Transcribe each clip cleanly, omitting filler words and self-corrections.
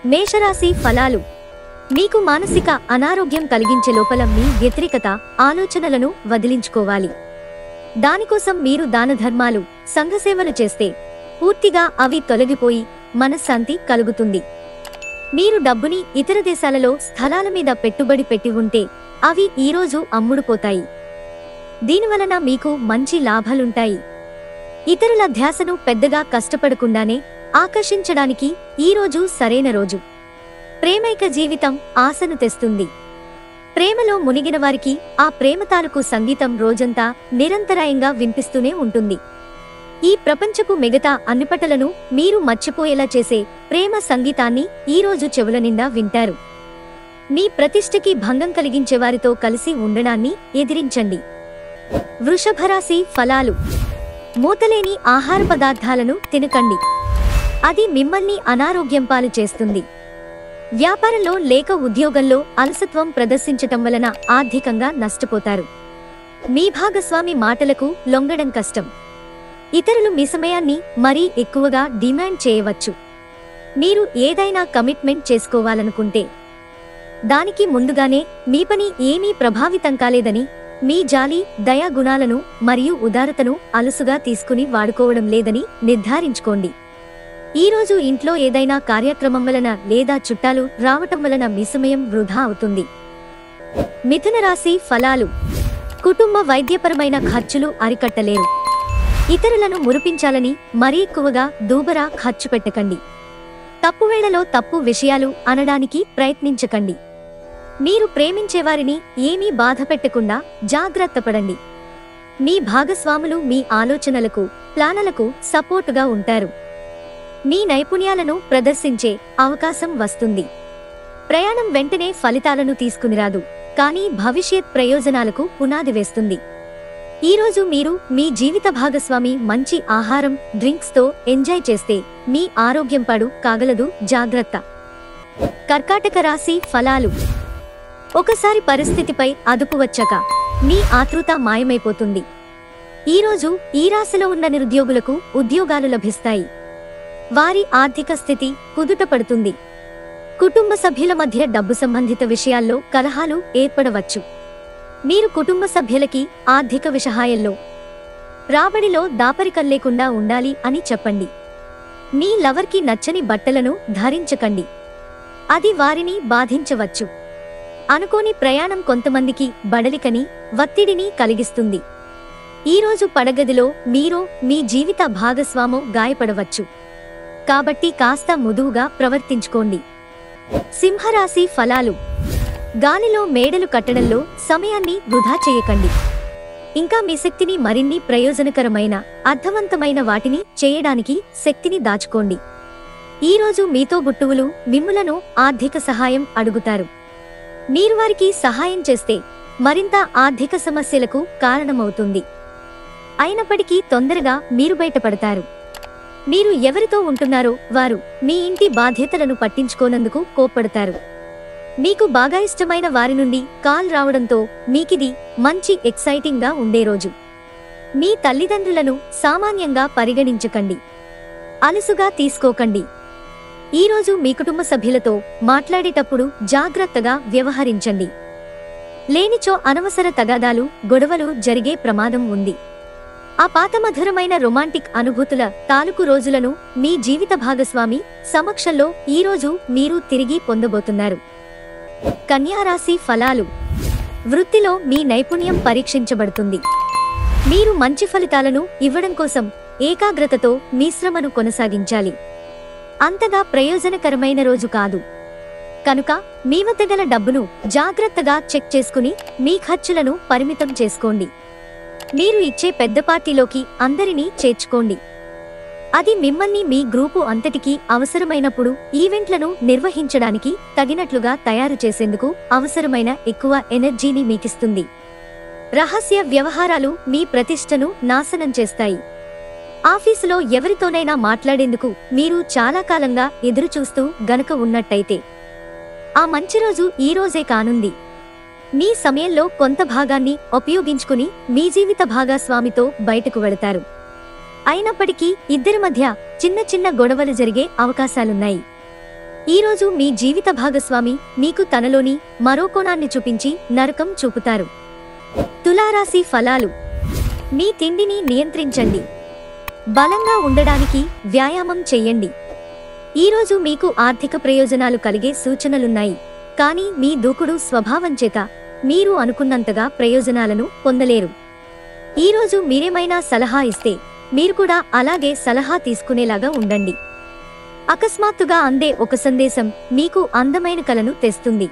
మేషరాశి ఫలాలు. మీకు మానసిక అనారోగ్యం కలిగించే లోపల మీ వ్యతిరేకత ఆలోచనలను వదిలించుకోవాలి. దానికోసం మీరు దానధర్మాలు, సంఘసేవలు చేస్తే పూర్తిగా అవి తొలగిపోయి మనశ్శాంతి కలుగుతుంది. మీరు డబ్బుని ఇతర దేశాలలో స్థలాల మీద పెట్టుబడి పెట్టి ఉంటే అవి ఈరోజు అమ్ముడుపోతాయి. దీనివలన మీకు మంచి లాభాలుంటాయి. ఇతరుల ధ్యాసను పెద్దగా కష్టపడకుండానే ఆకర్షించడానికి ఈరోజు సరైన రోజు. ప్రేమైక జీవితం ఆశను తెస్తుంది. ప్రేమలో మునిగిన వారికి ఆ ప్రేమ తాలూకు సంగీతం రోజంతా నిరంతరాయంగా వినిపిస్తూనే ఉంటుంది. ఈ ప్రపంచపు మిగతా అన్నిపటలను మీరు మర్చిపోయేలా చేసే ప్రేమ సంగీతాన్ని ఈరోజు చెవుల నిండా వింటారు. మీ ప్రతిష్టకి భంగం కలిగించేవారితో కలిసి ఉండడాన్ని ఎదిరించండి. వృషభరాశి ఫలాలు. మూతలేని ఆహార పదార్థాలను తినకండి. అది మిమ్మల్ని అనారోగ్యం పాలు చేస్తుంది. వ్యాపారంలో లేక ఉద్యోగంలో అలసత్వం ప్రదర్శించటం వలన ఆర్థికంగా నష్టపోతారు. మీ భాగస్వామి మాటలకు లొంగడం కష్టం. ఇతరులు మీ సమయాన్ని మరీ ఎక్కువగా డిమాండ్ చేయవచ్చు. మీరు ఏదైనా కమిట్మెంట్ చేసుకోవాలనుకుంటే దానికి ముందుగానే మీ పని ఏమీ ప్రభావితం కాలేదని, మీ జాలి, దయా గుణాలను మరియు ఉదారతను అలుసుగా తీసుకుని వాడుకోవడం లేదని నిర్ధారించుకోండి. ఈరోజు ఇంట్లో ఏదైనా కార్యక్రమం వలన లేదా చుట్టాలు రావటం వలన మీ సమయం వృధా అవుతుంది. మిథున రాశి ఫలాలు. కుటుంబ వైద్యపరమైన ఖర్చులు అరికట్టలేరు. ఇతరులను మురిపించాలని మరీ ఎక్కువగా దూబరా ఖర్చు పెట్టకండి. తప్పు వేళలో తప్పు విషయాలు అనడానికి ప్రయత్నించకండి. మీరు ప్రేమించేవారిని ఏమీ బాధ పెట్టకుండా జాగ్రత్త పడండి. మీ భాగస్వాములు మీ ఆలోచనలకు, ప్లానలకు సపోర్టుగా ఉంటారు. మీ నైపుణ్యాలను ప్రదర్శించే అవకాశం వస్తుంది. ప్రయాణం వెంటనే ఫలితాలను తీసుకునిరాదు, కానీ భవిష్యత్ ప్రయోజనాలకు పునాది వేస్తుంది. ఈరోజు మీరు మీ జీవిత భాగస్వామి మంచి ఆహారం, డ్రింక్స్తో ఎంజాయ్ చేస్తే మీ ఆరోగ్యం పాడు కాగలదు, జాగ్రత్త. కర్కాటక రాశి ఫలాలు. ఒకసారి పరిస్థితిపై అదుపు వచ్చాక మీ ఆతృత మాయమైపోతుంది. ఈరోజు ఈ రాశిలో ఉన్న నిరుద్యోగులకు ఉద్యోగాలు లభిస్తాయి. వారి ఆర్థిక స్థితి కుదుటపడుతుంది. కుటుంబ సభ్యుల మధ్య డబ్బు సంబంధిత విషయాల్లో కలహాలు ఏర్పడవచ్చు. మీరు కుటుంబ సభ్యులకి ఆర్థిక విషయాల్లో రాబడిలో దాపరికం లేకుండా ఉండాలి అని చెప్పండి. మీ లవర్కి నచ్చని బట్టలను ధరించకండి. అది వారిని బాధించవచ్చు. అనుకోని ప్రయాణం కొంతమందికి బడలికని, ఒత్తిడిని కలిగిస్తుంది. ఈరోజు పడగదిలో మీరో మీ జీవిత భాగస్వామో గాయపడవచ్చు. కాబట్టి కాస్త మృదువుగా ప్రవర్తించుకోండి. సింహరాశి ఫలాలు. గాలిలో మేడలు కట్టడంలో సమయాన్ని వృధా చేయకండి. ఇంకా మీ శక్తిని మరిన్ని ప్రయోజనకరమైన, అర్థవంతమైన వాటిని చేయడానికి శక్తిని దాచుకోండి. ఈరోజు మీతో గుట్టువులు మిమ్ములను ఆర్థిక సహాయం అడుగుతారు. మీరు వారికి సహాయం చేస్తే మరింత ఆర్థిక సమస్యలకు కారణమవుతుంది. అయినప్పటికీ తొందరగా మీరు బయటపడతారు. మీరు ఎవరితో ఉంటున్నారో వారు మీ ఇంటి బాధ్యతలను పట్టించుకోనందుకు కోప్పడతారు. మీకు బాగా ఇష్టమైన వారి నుండి కాల్ రావడంతో మీకిది మంచి ఎక్సైటింగ్గా ఉండే రోజు. మీ తల్లిదండ్రులను సామాన్యంగా పరిగణించకండి. అలుసుగా తీసుకోకండి. ఈరోజు మీ కుటుంబ సభ్యులతో మాట్లాడేటప్పుడు జాగ్రత్తగా వ్యవహరించండి. లేనిచో అనవసర తగాదాలు, గొడవలు జరిగే ప్రమాదం ఉంది. ఆ పాత మధురమైన రొమాంటిక్ అనుభూతుల తాలూకు రోజులను మీ జీవిత భాగస్వామి సమక్షంలో ఈరోజు మీరు తిరిగి పొందబోతున్నారు. కన్యారాశి ఫలాలు. వృత్తిలో మీ నైపుణ్యం పరీక్షించబడుతుంది. మీరు మంచి ఫలితాలను ఇవ్వడం కోసం ఏకాగ్రతతో మీ శ్రమను కొనసాగించాలి. అంతగా ప్రయోజనకరమైన రోజు కాదు కనుక మీ వద్ద గల డబ్బును జాగ్రత్తగా చెక్ చేసుకుని మీ ఖర్చులను పరిమితం చేసుకోండి. మీరు ఇచ్చే పెద్ద పార్టీలోకి అందరినీ చేర్చుకోండి. అది మిమ్మల్ని మీ గ్రూపు అంతటికీ అవసరమైనప్పుడు ఈవెంట్లను నిర్వహించడానికి తగినట్లుగా తయారు చేసేందుకు అవసరమైన ఎక్కువ ఎనర్జీని మీకిస్తుంది. రహస్య వ్యవహారాలు మీ ప్రతిష్టను నాశనం చేస్తాయి. ఆఫీసులో ఎవరితోనైనా మాట్లాడేందుకు మీరు చాలా కాలంగా ఎదురుచూస్తూ గనక ఉన్నట్టయితే ఆ మంచి రోజు ఈ రోజే కానుంది. మీ సమయంలో కొంత భాగాన్ని ఉపయోగించుకుని మీ జీవిత భాగస్వామితో బయటకు వెళతారు. అయినప్పటికీ ఇద్దరి మధ్య చిన్న చిన్న గొడవలు జరిగే అవకాశాలున్నాయి. ఈరోజు మీ జీవిత భాగస్వామి మీకు తనలోని మరో కోణాన్ని చూపించి నరకం చూపుతారు. తులారాశి ఫలాలు. మీ తిండిని నియంత్రించండి. బలంగా ఉండడానికి వ్యాయామం చెయ్యండి. ఈరోజు మీకు ఆర్థిక ప్రయోజనాలు కలిగే సూచనలున్నాయి. కానీ మీ దూకుడు స్వభావం చేత మీరు అనుకున్నంతగా ప్రయోజనాలను పొందలేరు. ఈరోజు మీరేమైనా సలహా ఇస్తే మీరు కూడా అలాగే సలహా తీసుకునేలాగా ఉండండి. అకస్మాత్తుగా అందే ఒక సందేశం మీకు అందమైన కలను తెస్తుంది.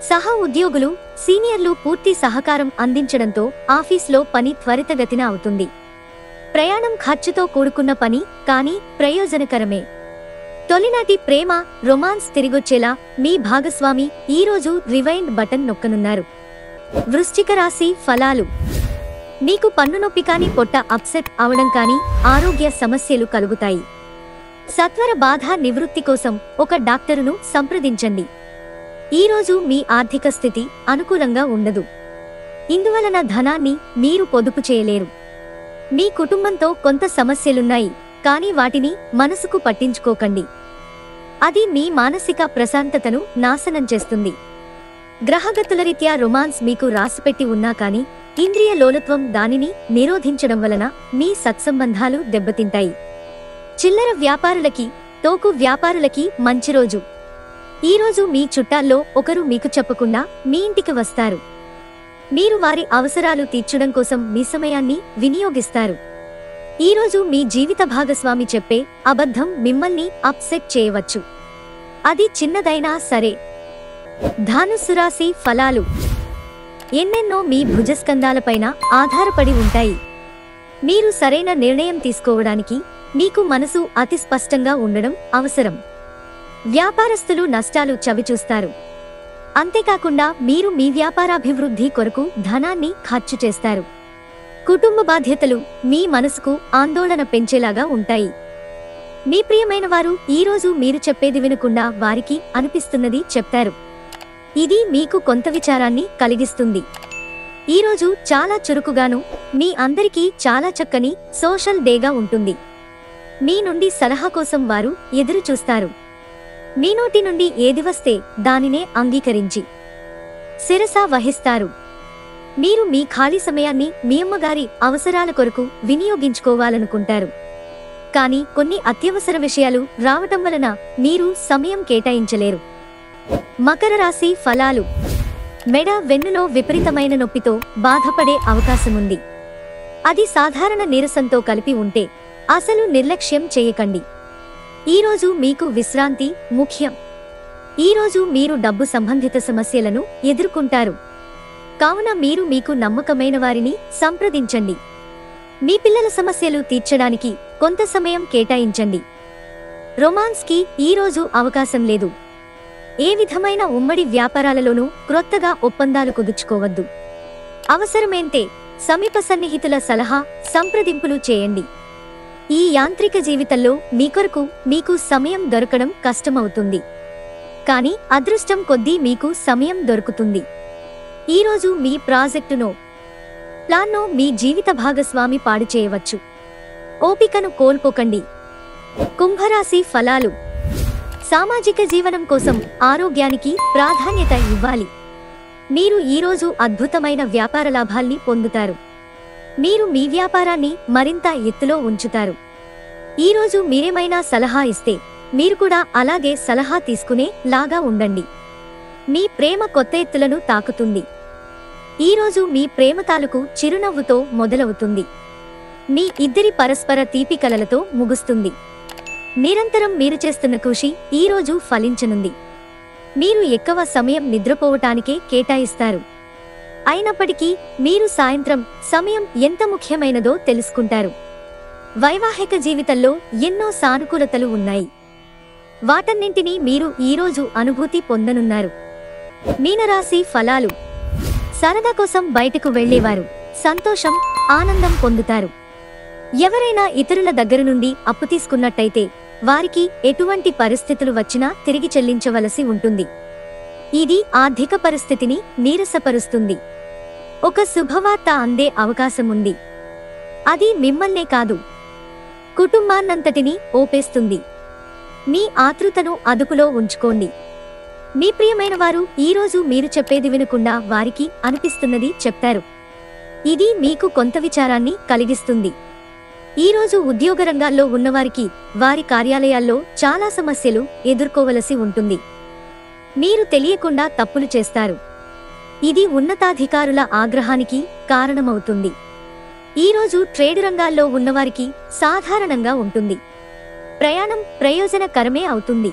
సహా ఉద్యోగులు, సీనియర్లు పూర్తి సహకారం అందించడంతో ఆఫీస్లో పని త్వరితగతిన అవుతుంది. ప్రయాణం ఖర్చుతో కూడుకున్న పని, కానీ ప్రయోజనకరమే. తొలినాటి ప్రేమ, రొమాన్స్ తిరిగొచ్చేలా మీ భాగస్వామి ఈరోజు రివైండ్ బటన్ నొక్కనున్నారు. వృశ్చిక రాశి ఫలాలు. మీకు పన్నునొప్పి కానీ, పొట్ట అప్సెట్ అవడం కానీ, ఆరోగ్య సమస్యలు కలుగుతాయి. సత్వర బాధ నివృత్తి కోసం ఒక డాక్టరును సంప్రదించండి. ఈరోజు మీ ఆర్థిక స్థితి అనుకూలంగా ఉండదు. ఇందువలన ధనాన్ని మీరు పొదుపు చేయలేరు. మీ కుటుంబంతో కొంత సమస్యలున్నాయి, కానీ వాటిని మనసుకు పట్టించుకోకండి. అది మీ మానసిక ప్రశాంతతను నాశనం చేస్తుంది. గ్రహగతుల రీత్యా రొమాన్స్ మీకు రాసిపెట్టి ఉన్నా కానీ ఇంద్రియ లోలత్వం దానిని నిరోధించడం వలన మీ సత్సంబంధాలు దెబ్బతింటాయి. చిల్లర వ్యాపారులకి, తోకు వ్యాపారులకి మంచి రోజు. ఈరోజు మీ చుట్టాల్లో ఒకరు మీకు చెప్పకుండా మీ ఇంటికి వస్తారు. మీరు వారి అవసరాలు తీర్చడం కోసం మీ సమయాన్ని వినియోగిస్తారు. ఈరోజు మీ జీవిత భాగస్వామి చెప్పే అబద్ధం మిమ్మల్ని అప్సెట్ చేయవచ్చు. అది చిన్నదైనా సరే. ధనుస్సు రాశి ఫలాలు. ఎన్నెన్నో మీ భుజస్కంధాలపైన ఆధారపడి ఉంటాయి. మీరు సరైన నిర్ణయం తీసుకోవడానికి మీకు మనసు అతి స్పష్టంగా ఉండడం అవసరం. వ్యాపారస్తులు నష్టాలు చవిచూస్తారు. అంతేకాకుండా మీరు మీ వ్యాపారాభివృద్ధి కొరకు ధనాన్ని ఖర్చు చేస్తారు. కుటుంబ బాధ్యతలు మీ మనసుకు ఆందోళన పెంచేలాగా ఉంటాయి. మీ ప్రియమైన వారు ఈరోజు మీరు చెప్పేది వినకుండా వారికి అనిపిస్తున్నది చెప్తారు. ఇది మీకు కొంత విచారాన్ని కలిగిస్తుంది. ఈరోజు చాలా చురుకుగాను, మీ అందరికీ చాలా చక్కని సోషల్ డేగా ఉంటుంది. మీ నుండి సలహా కోసం వారు ఎదురు చూస్తారు. మీ నోటి నుండి ఏది వస్తే దానినే అంగీకరించి శిరస వహిస్తారు. మీరు మీ ఖాళీ సమయాన్ని మీ అమ్మగారి అవసరాల కొరకు వినియోగించుకోవాలనుకుంటారు. కానీ కొన్ని అత్యవసర విషయాలు రావటం వలన మీరు సమయం కేటాయించలేరు. మకర రాశి ఫలాలు. మెడ, వెన్నులో విపరీతమైన నొప్పితో బాధపడే అవకాశముంది. అది సాధారణ నీరసంతో కలిపి ఉంటే అసలు నిర్లక్ష్యం చేయకండి. ఈరోజు మీకు విశ్రాంతి ముఖ్యం. ఈరోజు మీరు డబ్బు సంబంధిత సమస్యలను ఎదుర్కొంటారు. కావున మీరు మీకు నమ్మకమైన వారిని సంప్రదించండి. మీ పిల్లల సమస్యలు తీర్చడానికి కొంత సమయం కేటాయించండి. రొమాన్స్కి ఈరోజు అవకాశం లేదు. ఏ విధమైన ఉమ్మడి వ్యాపారాలలోనూ క్రొత్తగా ఒప్పందాలు కుదుర్చుకోవద్దు. అవసరమైతే సమీప సన్నిహితుల సలహా, సంప్రదింపులు చేయండి. ఈ యాంత్రిక జీవితంలో మీ కొరకు మీకు సమయం దొరకడం కష్టమవుతుంది. కానీ అదృష్టం కొద్దీ మీకు సమయం దొరుకుతుంది. ఈరోజు మీ ప్రాజెక్టునో, ప్లాన్నో మీ జీవిత భాగస్వామి పాడు చేయవచ్చు. ఓపికను కోల్పోకండి. కుంభరాశి ఫలాలు. సామాజిక జీవనం కోసం ఆరోగ్యానికి ప్రాధాన్యత ఇవ్వాలి. మీరు ఈరోజు అద్భుతమైన వ్యాపార లాభాల్ని పొందుతారు. మీరు మీ వ్యాపారాన్ని మరింత ఎత్తులో ఉంచుతారు. ఈరోజు మీరేమైనా సలహా ఇస్తే మీరు కూడా అలాగే సలహా తీసుకునే లాగా ఉండండి. మీ ప్రేమ కొత్త ఎత్తులను తాకుతుంది. ఈరోజు మీ ప్రేమ తాలూకు చిరునవ్వుతో మొదలవుతుంది. మీ ఇద్దరి పరస్పర తీపి కలలతో ముగుస్తుంది. నిరంతరం మీరు చేస్తున్న కృషి ఈరోజు ఫలించనుంది. మీరు ఎక్కువ సమయం నిద్రపోవటానికే కేటాయిస్తారు. అయినప్పటికీ మీరు సాయంత్రం సమయం ఎంత ముఖ్యమైనదో తెలుసుకుంటారు. వైవాహిక జీవితంలో ఎన్నో సానుకూలతలు ఉన్నాయి. వాటన్నింటినీ మీరు ఈరోజు అనుభూతి పొందనున్నారు. మీనరాశి ఫలాలు. సరదా కోసం బయటకు వెళ్లేవారు సంతోషం, ఆనందం పొందుతారు. ఎవరైనా ఇతరుల దగ్గర నుండి అప్పు తీసుకున్నట్టయితే వారికి ఎటువంటి పరిస్థితులు వచ్చినా తిరిగి చెల్లించవలసి ఉంటుంది. ఇది ఆర్థిక పరిస్థితిని నీరసపరుస్తుంది. ఒక శుభవార్త అందే అవకాశముంది. అది మిమ్మల్నే కాదు, కుటుంబాన్నంతటినీ ఓపేస్తుంది. మీ ఆతృతను అదుపులో ఉంచుకోండి. మీ ప్రియమైన వారు ఈరోజు మీరు చెప్పేది వినకుండా వారికి అనిపిస్తున్నది చెప్తారు. ఇది మీకు కొంత విచారాన్ని కలిగిస్తుంది. ఈరోజు ఉద్యోగ రంగాల్లో ఉన్నవారికి వారి కార్యాలయాల్లో చాలా సమస్యలు ఎదుర్కోవలసి ఉంటుంది. మీరు తెలియకుండా తప్పులు చేస్తారు. ఇది ఉన్నతాధికారుల ఆగ్రహానికి కారణమవుతుంది. ఈరోజు ట్రేడ్ రంగాల్లో ఉన్నవారికి సాధారణంగా ఉంటుంది. ప్రయాణం ప్రయోజనకరమే అవుతుంది.